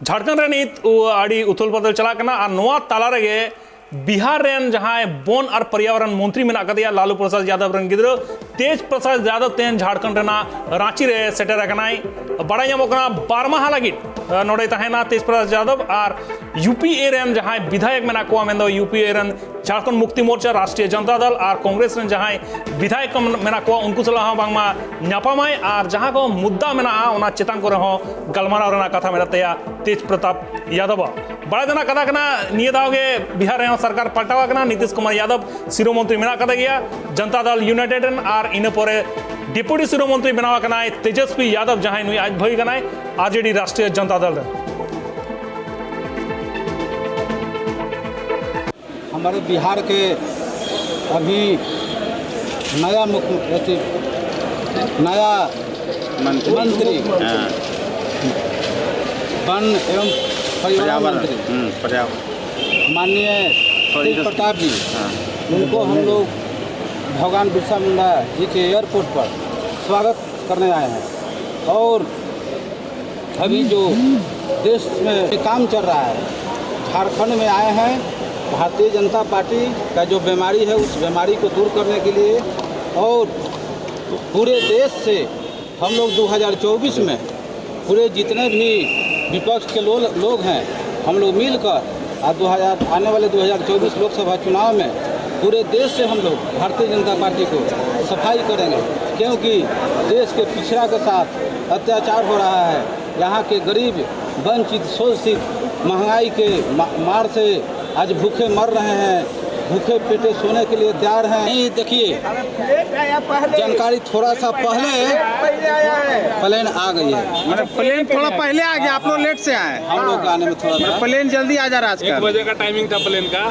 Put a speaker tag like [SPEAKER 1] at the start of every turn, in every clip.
[SPEAKER 1] झारखंड रे नीत आड़ी उथल बदल चला कना और नोआ ताला रेगे बिहार रेन जहां वन और पर्यावरण मंत्री मेना कदिया लालू प्रसाद यादव रन गिद्रो तेज प्रसाद यादव तेन झारखंड रेना रांची रे सेटर अकनाई बड़ा नामो कना 12 माह लगित नोडे तहेना तेज प्रसाद यादव और यूपीए रेन जहां विधायक मेना को मेंदो यूपीए रेन झारखंड मुक्ति मोर्चा राष्ट्रीय जनता दल और कांग्रेस रेन जहां विधायक मेना को उनको सलाह बांगमा न्यापामाय और जहां को मुद्दा मेना ओना चेतन को रहो गलमाराव रेना कथा मेनातया तेज प्रताप यादव बड़ा जना कदा कना निये दावगे बिहार रे सरकार पलटावा कना नीतीश कुमार यादव सिरो मंत्री मेना कदा गया जनता दल यूनाइटेड और इन परे डिप्टी सिरो मंत्री बनावा कना तेजस्वी यादव जहां नुई आज भई कना आरजेडी राष्ट्रीय जनता दल
[SPEAKER 2] हमारे बिहार के अभी नया मंत्री वन एवं पर्यावरण मंत्री माननीय तेज प्रताप जी उनको हम लोग भगवान बिरसा मुंडा जी के एयरपोर्ट पर स्वागत करने आए हैं। और अभी जो देश में काम चल रहा है, झारखंड में आए हैं भारतीय जनता पार्टी का जो बीमारी है उस बीमारी को दूर करने के लिए, और पूरे देश से हम लोग 2024 में पूरे जितने भी विपक्ष के लोग हैं हम लोग मिलकर आने वाले 2024 लोकसभा चुनाव में पूरे देश से हम लोग भारतीय जनता पार्टी को सफाई करेंगे, क्योंकि देश के पिछड़ा के साथ अत्याचार हो रहा है। यहाँ के गरीब वंचित शोषित महंगाई के मार से आज भूखे मर रहे हैं, भूखे पेटे सोने के लिए तैयार हैं। ये देखिए जानकारी थोड़ा सा पहले प्लेन आ गई है,
[SPEAKER 3] मतलब प्लेन थोड़ा पहले आ गया, आप लोग लेट से आए।
[SPEAKER 2] हम लोग आने में थोड़ा सा
[SPEAKER 3] प्लेन जल्दी आ जा रहा है।
[SPEAKER 4] 1 बजे का टाइमिंग था प्लेन का।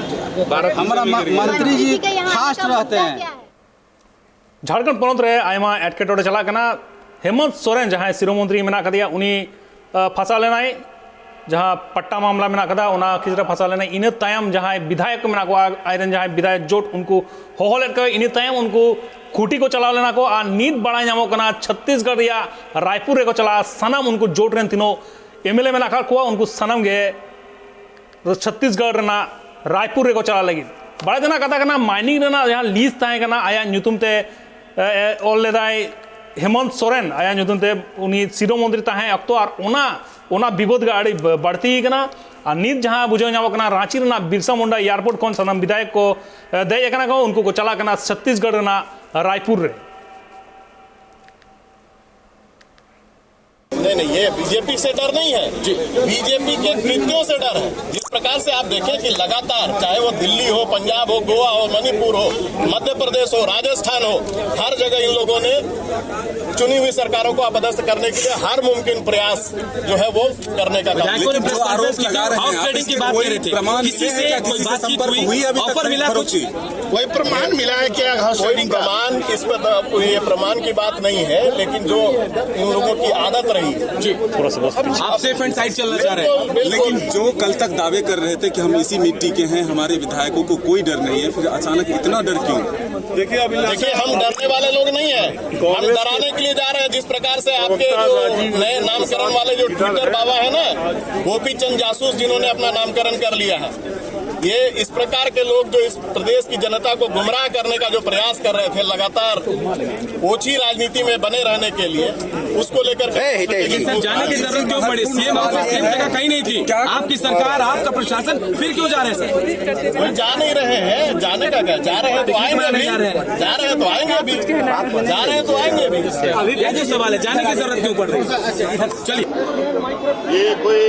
[SPEAKER 2] हमारा मंत्री जी फास्ट रहते हैं।
[SPEAKER 1] झारखंड पनत रे आयमा एटकेटोड़े चला कना हेमंत सोरेन जहां सिरो मंत्री मेना कदिया उनी फंसा लेनाई जहां पट्टा मामला मेना कदा उना खिजरा फंसा लेना इन तायम जहां विधायक मेना को आयरन जहां विधायक जोट उनको होहलेट कर इन तायम उनको खूटी को चला लेना को आ नीत बड़ा नामो कना छत्तीसगढ़ या रायपुर रे को चला सनम उनको जोट रेन तीनों एमएलए मेना खा को उनको सनम गे छत्तीसगढ़ ना रायपुर रे को चला लगी बड़ा जना कदा कना माइनिंग रेना जहां लीज ताए कना आया न्यूतुम ते ऑल लेदाई हेमंत सोरेन आया न्यूतुम ते उनी सिरो मंत्री ताहे अक्तो और ओना विवाद का आड़ी बढ़ती कना और नीत जहां बुझे नाम कना रांची रेना बिरसा मुंडा एयरपोर्ट कौन सनम विधायक को दे कना को उनको को चला कना छत्तीसगढ़ रेना रायपुर रे।
[SPEAKER 5] नहीं, ये बीजेपी से डर नहीं है, बीजेपी के कृत्यों से डर है। जिस प्रकार से आप देखें कि लगातार चाहे वो दिल्ली हो, पंजाब हो, गोवा हो, मणिपुर हो, मध्य प्रदेश हो, राजस्थान हो, हर जगह इन लोगों ने चुनी हुई सरकारों को अपदस्थ करने के लिए हर मुमकिन प्रयास जो है वो करने का काम। कोई प्रमाण मिला है क्या? कोई प्रमाण इस पर ये प्रमाण की बात नहीं है, लेकिन जो इन लोगों की आदत रही जी
[SPEAKER 4] आप सेफ एंड साइड चलना चाह रहे हैं,
[SPEAKER 6] लेकिन जो कल तक दावे कर रहे थे कि हम इसी मिट्टी के हैं, हमारे विधायकों को कोई डर नहीं है, फिर अचानक इतना डर क्यों?
[SPEAKER 5] देखिए हम डरने वाले लोग नहीं है, हम डराने के लिए जा रहे हैं। जिस प्रकार से आपके जो नए नामकरण वाले जो ट्विटर बाबा है ना, गोपी चंद जासूस जिन्होंने अपना नामकरण कर लिया है, ये इस प्रकार के लोग जो इस प्रदेश की जनता को गुमराह करने का जो प्रयास कर रहे थे लगातार ओछी राजनीति में बने रहने के लिए, उसको लेकर
[SPEAKER 4] जाने की जरूरत क्यों पड़ी? सीएम ऑफिस सेम जगह कहीं नहीं थी, आपकी सरकार आपका प्रशासन फिर क्यों जा रहे हैं सर?
[SPEAKER 5] जा नहीं रहे हैं, जाने का क्या, जा रहे हैं तो आएंगे अभी, जा रहे हैं तो आएंगे अभी, जा रहे हैं तो आएंगे अभी।
[SPEAKER 4] ये जो सवाल है जाने की जरूरत क्यों पड़ रही है? चलिए,
[SPEAKER 7] ये कोई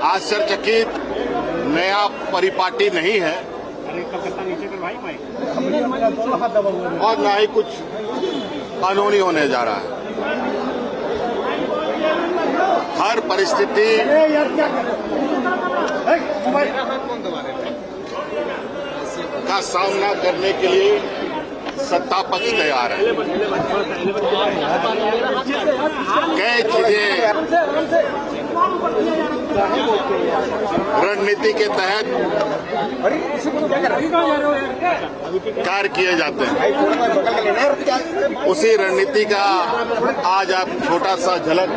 [SPEAKER 7] आश्चर्यचकित नया परिपाटी नहीं है और ना ही कुछ कानूनी होने जा रहा है। हर परिस्थिति का सामना करने के लिए सत्ता पक्ष तैयार है। कई चीजें रणनीति के तहत कार्य किए जाते हैं। उसी रणनीति का आज आप छोटा सा झलक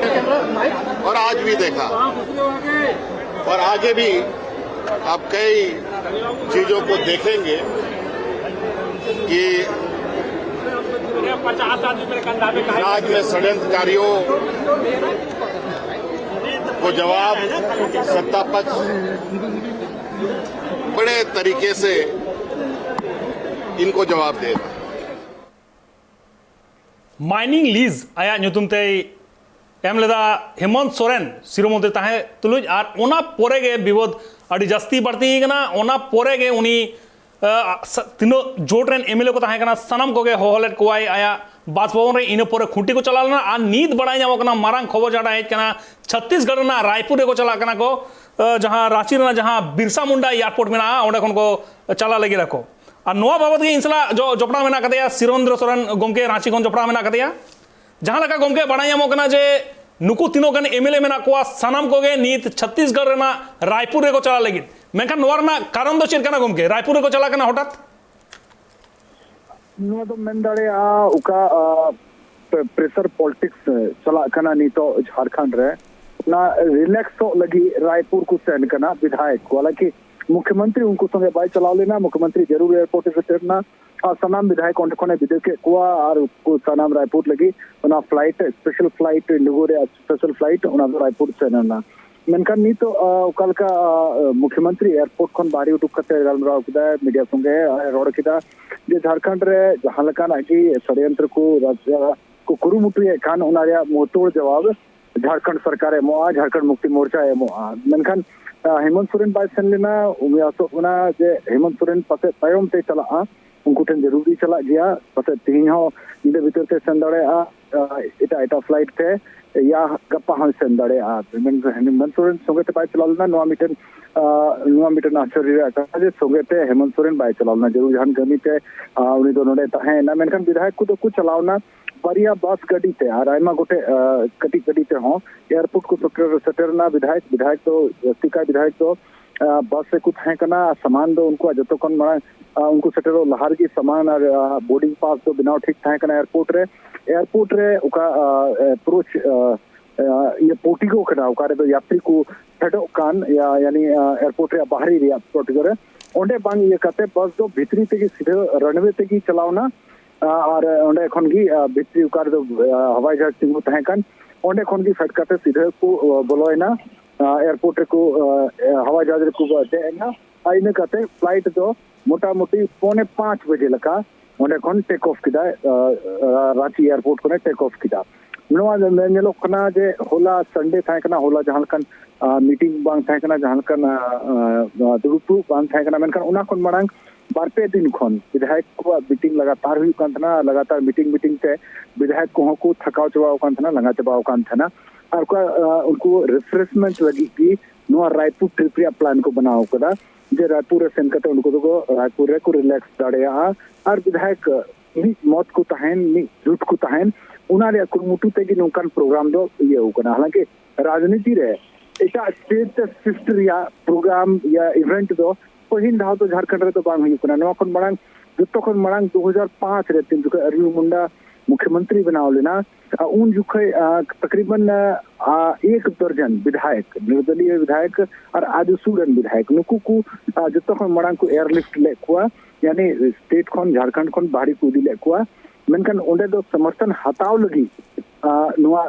[SPEAKER 7] और आज भी देखा और आगे भी आप कई चीजों को देखेंगे कि राज्य में षड्यंत्रकारियों को जवाब सत्ता पक्ष बड़े तरीके से इनको जवाब देगा।
[SPEAKER 1] माइनिंग लीज आया ᱧᱩᱛᱩᱢ ᱛᱮ एम लेदा हेमंत सोरेन शिरोमंत्री ताहे तुलुज और ओना पोरे गे विवाद अड़ी जास्ती बढ़ती गना ओना पोरे गे उनी तीनो जोटरेन एमएलए को ताहे गना सनम को गे होहलेट कोआई आया बासभवन रे इने पोरे खुंटी को चला लेना आ नीत बड़ाई जामो कना मारांग खबर जाडा हेज कना छत्तीसगढ़ ना रायपुर को चला कना को जहां रांची रे जहां बिरसा मुंडा एयरपोर्ट में ओंडे खन को चला लगी रखो और नोआ बाबत के इंसला जो जपड़ा मेना कदेया शिरोमंत्री सोरेन गोमके रांची खन जपड़ा मेना कदेया जहां लगा गोमके बड़ायामो कना जे नुकु तीनों गन एमएलए मेना को सनाम को गे नीत छत्तीसगढ़ रेना रायपुर रे को चला लगी मेनखान नोरना कारण दो चेद कना गोमके रायपुर रे को चला कना हठात
[SPEAKER 8] ᱱᱚᱣᱟ ᱫᱚ ᱢᱮᱱ ᱫᱟᱲᱮᱭᱟᱜᱼᱟ ᱚᱠᱟ ᱯᱨᱮᱥᱟᱨ ᱯᱚᱞᱤᱴᱤक्स ᱪᱟᱞᱟᱜ ᱠᱟᱱᱟ ᱱᱤᱛᱚᱜ ᱡᱷᱟᱲᱠᱷᱚᱸᱰ ᱨᱮ ᱚᱱᱟ রিল্যাক্সᱚᱜ ᱞᱟᱹᱜᱤᱫ ᱨᱟᱭᱯᱩᱨ ᱠᱚ ᱥᱮᱱ ᱠᱟᱱᱟ ᱵᱤᱫᱷᱟᱭᱚᱠ को हालांकि मुख्यमंत्री उनको संगे बाय चलाव लेना मुख्यमंत्री जरूर एयरपोर्ट से सेटना और सनाम विधायक ओंडे खने विदे के कुआ और को सनाम रायपुर लगी ओना फ्लाइट स्पेशल फ्लाइट इंडिगो रे स्पेशल फ्लाइट ओना रायपुर से ना मेनखान नी तो ओकल का मुख्यमंत्री एयरपोर्ट खन बाहरी उडुक कते गलमराव किदा मीडिया संगे रोड किदा जे झारखंड रे जहां लकान आगी षड्यंत्र को राज्य को कुरुमुटुए खान ओना रे मोतोड़ जवाब झारखंड सरकार एमोआ झारखंड मुक्ति मोर्चा एमोआ मेनखान हेमंत सोरेन बाय सेन लेना उमियासोना जे हेमंत सोरेन पासे तायम ते चला उनको ठन जरूरी चला गया पासे तीन हो इनके भीतर ते सेन दाड़े एटा एटा फ्लाइट थे या गप्पा हम सेन दाड़े हेमंत सोरेन संगे ते बाय चला लेना नोआ मिटन आश्चर्य का जे संगे ते हेमंत सोरेन बाय चला लेना जरूर जहां गमी ते उनी दो नोडे ताहे ना मेनखान विधायक को तो कुछ चलावना बरिया बस गड्डी ते और आयमा गोटे कटी गड्डी ते हो एयरपोर्ट को सटरना विधायक तो व्यक्तिका विधायक तो बस से कुछ है कना सामान दो उनको जतो कन माने उनको सटरो लहार की सामान और बोर्डिंग पास तो बिना ठीक था कना एयरपोर्ट रे उका अप्रोच ये पोर्टिगो कना उका रे तो यात्री को फेडो कान या यानी एयरपोर्ट रे बाहरी रे पोर्टिगो रे ओंडे बांग ये कते बस दो भीतरी ते की सीधे रनवे ते की चलावना और ओंडे खन की भीतरी उका रे तो हवाई जहाज तिंगु था कन ओंडे खन की फेड कते सीधे को बोलोयना एयरपोर्ट को हवाई जहाज को देना आइने कते फ्लाइट दो मोटा मोटी 4:45 बजे लका ओंडे खन टेक ऑफ किदा रांची एयरपोर्ट को टेक ऑफ किदा नोआ नेलो कना जे होला संडे था कना होला जहां कन मीटिंग बांग था कना जहां कन दुरुपु बांग था कना मेनकन उना खन मांग बारपे दिन खन विधायक को मीटिंग लगातार हुई कान था लगातार मीटिंग ते विधायक को थकाव चबाव कान था लंगा चबाव कान था और उनको रिफ्रेशमेंट लगी कि नोआ रायपुर ट्रिप रे प्लान को बनाओ कदा जे रायपुर सेन कते उनको तो रायपुर रे को रिलैक्स दाड़ेया और विधायक नि मौत को तहन नि झूठ को तहन उना रे कुरमुटु ते कि नोकान प्रोग्राम दो ये हो कना हालांकि राजनीति रे एटा स्टेट शिफ्ट रिया प्रोग्राम या इवेंट दो पहिल धाव तो झारखंड रे तो बांग हुई कना नोआ खन मरांग जतो खन मरांग 2005 रे तीन जुके अरविंद मुंडा मुख्यमंत्री बनाव लेना उन जुखे तकरीबन 1 दर्जन विधायक निर्दलीय विधायक और आदिसूरन विधायक नुकु को जतो खन मरांग को एयरलिफ्ट ले कुआ यानी स्टेट खन झारखंड खन बाहरी को दी ले कुआ मेनकन ओंडे दो समर्थन हटाव लगी नोआ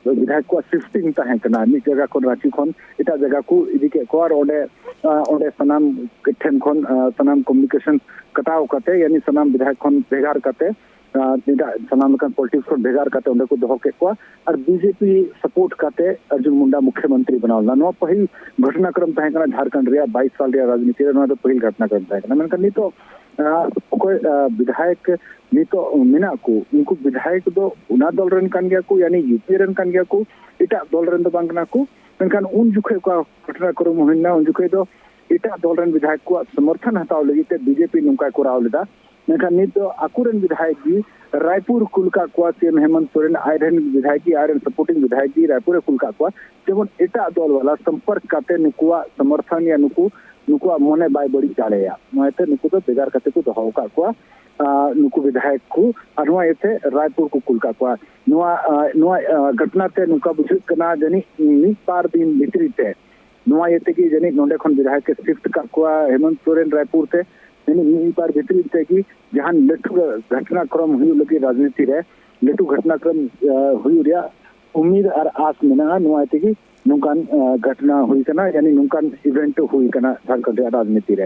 [SPEAKER 8] विधायक को शिफ्टिंग ताहे कना नि जगह को रांची खन एटा जगह को इदी के को और ओंडे सनाम ठेन खन सनाम कम्युनिकेशन कटाव कते यानी सनाम विधायक खन भेगार कते सनाम लकन पॉलिटिक्स को भेगार करते उन्हें को दहो के को और बीजेपी सपोर्ट करते अर्जुन मुंडा मुख्यमंत्री बनावला नो पहिल घटनाक्रम ताहे कना झारखंड रे 22 साल रे राजनीति रे नो तो पहिल घटनाक्रम ताहे कना मेनका नी तो कोई विधायक नी तो मिना को उनको विधायक दो उना दल रन कान गया को यानी यूपी रन कान गया को इटा दल रन दो बांगना को मेनकान उन जुखे का घटनाक्रम होइना उन जुखे दो इटा दल रन विधायक को समर्थन हटाव लगी ते बीजेपी नुका को राव लेदा मेनखान नित दो आकुरन विधायक जी रायपुर कुलका को सीएम हेमंत सोरेन आयरन विधायक जी आयरन सपोर्टिंग विधायक जी रायपुर कुलका को जेमन एटा दल वाला संपर्क काते नुकुआ समर्थन या नुकुआ मने बाय बड़ी दाड़ेया नोते नुकु दो बेगार काते को दोहो का को नुकु विधायक को अनवा एते रायपुर को कुलका को नोआ घटना ते नुका बुझ कना जनी नि पार दिन भितरी ते नोआ एते की जनी नोंडे खन विधायक के शिफ्ट का को हेमंत सोरेन रायपुर ते नि पार भितरी ते की जहां लटू घटनाक्रम हुई लगी राजनीति रे लटू घटनाक्रम हुई रिया उम्मीद और आस मेना नोआ एते की नुकान घटना हुई कना यानी नुकान इवेंट हुई कना झारखंड राजनीति रे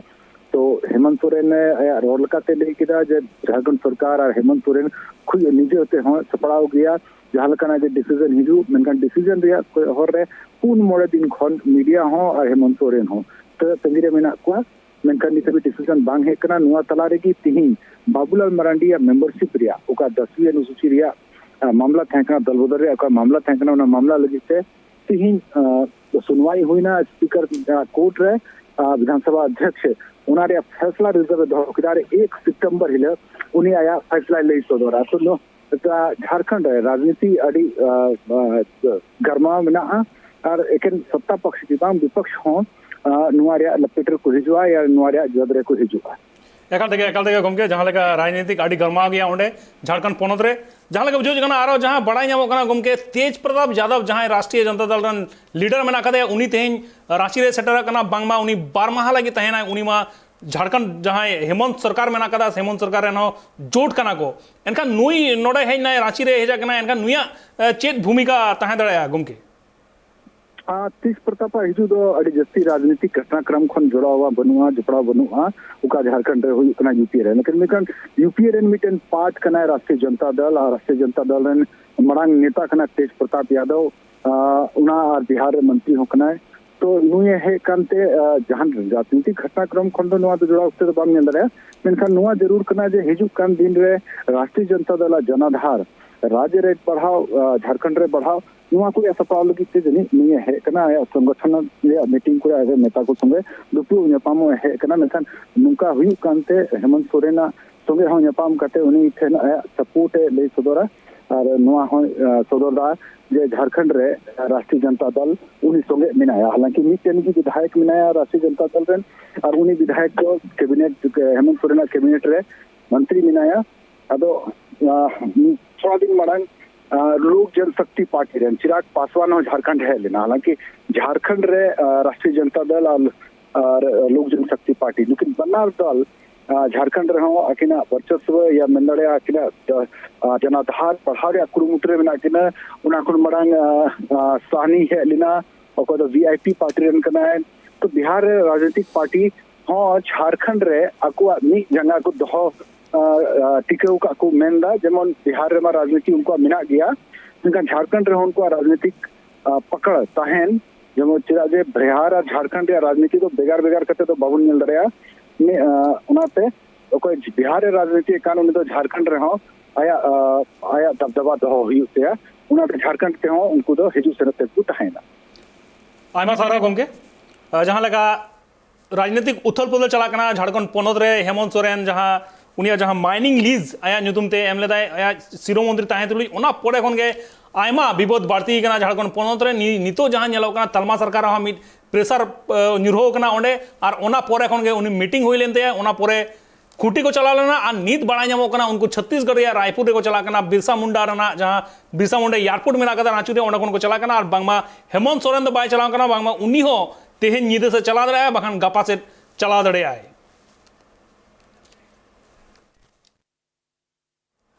[SPEAKER 8] तो हेमंत सोरेन ने रोल लकाते ले किदा जे झारखंड सरकार और हेमंत सोरेन खुद निजे होते हो सपड़ाव गया जहां लकाना जे डिसीजन हिजू मेनकान डिसीजन रिया कोई हर रे पून मोड़े दिन खन मीडिया हो और हेमंत सोरेन हो तो तंगिरे मेना को मेनकान नि तबे डिसीजन बांग हे कना नुआ तला रे की तिहिन बाबूलाल मरांडी या मेंबरशिप रिया ओका 10वीं अनुसूची रिया मामला थैंकना दलबदल रे ओका मामला थैंकना ना मामला लगी से तिहिन सुनवाई हुई ना स्पीकर कोर्ट रे विधानसभा अध्यक्ष उनारे फैसला रिजर्व धोकदार 1 सितंबर हिले उनी आया फैसला ले सदोरा तो नो झारखंड राजनीति अड़ी गरमा मेना और एकेन सत्ता पक्ष की बाम विपक्ष हो नुआरिया लपेटर को हिजुआ या नुआरिया जदरे को हिजुआ
[SPEAKER 1] एकाल तक गमके जहां लगा राजनीतिक आड़ी गरमा गया ओंडे झारखंड पोनत रे जहां लगा बुझो जगना आरो जहां बड़ाई नामो कना गमके तेज प्रताप यादव जहां राष्ट्रीय जनता दल रन लीडर मेना कदे उनी तेन रांची रे सेटर कना बांगमा उनी 12 माह लगी तहेना उनी मा झारखंड जहां हेमंत सरकार मेना कदा हेमंत सरकार नो जोट कना को एनका नुई नोडे है ना रांची रे हेजा कना एनका नुया चेत भूमिका तहे दड़या गमके
[SPEAKER 8] तीस प्रताप हिजू दो अड़ी जस्ती राजनीतिक घटनाक्रम खन जोड़ावा बनुआ जपड़ा बनुआ उका झारखंड रे हुई कना यूपी रे लेकिन मेकन यूपी रे मिटन पार्ट कना राष्ट्रीय जनता दल और राष्ट्रीय जनता दल रे मरांग नेता कना तेज प्रताप यादव उना और बिहार मंत्री हो कना तो नुए है कांते जहां राजनीतिक घटनाक्रम खन दो नुआ तो जोड़ा उसते तो बाम नेंदरे मेनखान नुआ जरूर कना जे हिजू कान दिन रे राष्ट्रीय जनता दल जनाधार राज्य रे बढ़ाव झारखंड रे बढ़ाव नुआ को सपा लगी ते जनी निये है कना संगठन रे मीटिंग को आवे नेता को संगे दुपु नेपामो है कना मेनखान नुका हुई कांते हेमंत सोरेना संगे हो नेपाम काते उनी ठेन सपोर्ट ले सदोरा और नुआ हो सदोरा जे झारखंड रे राष्ट्रीय जनता दल उनी संगे मिनाया हालांकि मिटेन की विधायक मिनाया राष्ट्रीय जनता दल रे और उनी विधायक को कैबिनेट हेमंत सोरेना कैबिनेट रे मंत्री मिनाया अदो थोड़ा दिन मरंग लोक जनशक्ति पार्टी रे चिराग पासवान हो झारखंड है लेना हालांकि झारखंड रे राष्ट्रीय जनता दल और लोक जनशक्ति पार्टी लेकिन बनार दल झारखंड रे हो अकिना वर्चस्व या मंडले अकिना जनाधार पढ़ारे कुरुमुटरे में अकिना उना कुल मरंग सानी है लेना और तो वीआईपी पार्टी रे कना है तो बिहार राजनीतिक पार्टी हो झारखंड रे अकुआ मी जंगा को दो टिकेउ का को मेंदा जेमन बिहार रे राजनीति उनको मिना गया उनका झारखंड रे उनको राजनीतिक पकड़ तहन जेमन चिरा जे बिहार और झारखंड रे राजनीति तो बेगार करते तो बाबुन मिल रहा ने उनाते कोई बिहार रे राजनीति कानून तो झारखंड रे हो आया दबदबा दो हुईते उनाते झारखंड ते हो उनको तो हिजू सेनते को तहना
[SPEAKER 1] आयमा सारा गमके जहां लगा राजनीतिक उथल पुथल चला कना झारखंड पोनत रे हेमंत सोरेन जहां उनिया जहां माइनिंग लीज आया नुतुम ते एम लेदा आया सिरो मंत्री ताहे तुली ओना पड़े खन गे आयमा विपद बाड़ती कना झारखंड पोनत रे नितो जहां नेलो कना तलमा सरकार हा मिट प्रेशर निर्हो कना ओंडे और ओना पड़े खन गे उनी मीटिंग हुई लेनते ओना पड़े खुटी को चला लेना और नीत बड़ा नामो कना उनको छत्तीसगढ़ या रायपुर को चला कना बिरसा मुंडा रना जहां बिरसा मुंडा एयरपोर्ट में कदा रांची रे ओंडे को चला कना और बांगमा हेमंत सोरेन तो बाय चला कना बांगमा उनी हो तेहे नीदे से चला दड़ाया बखान गपा से चला दड़े आए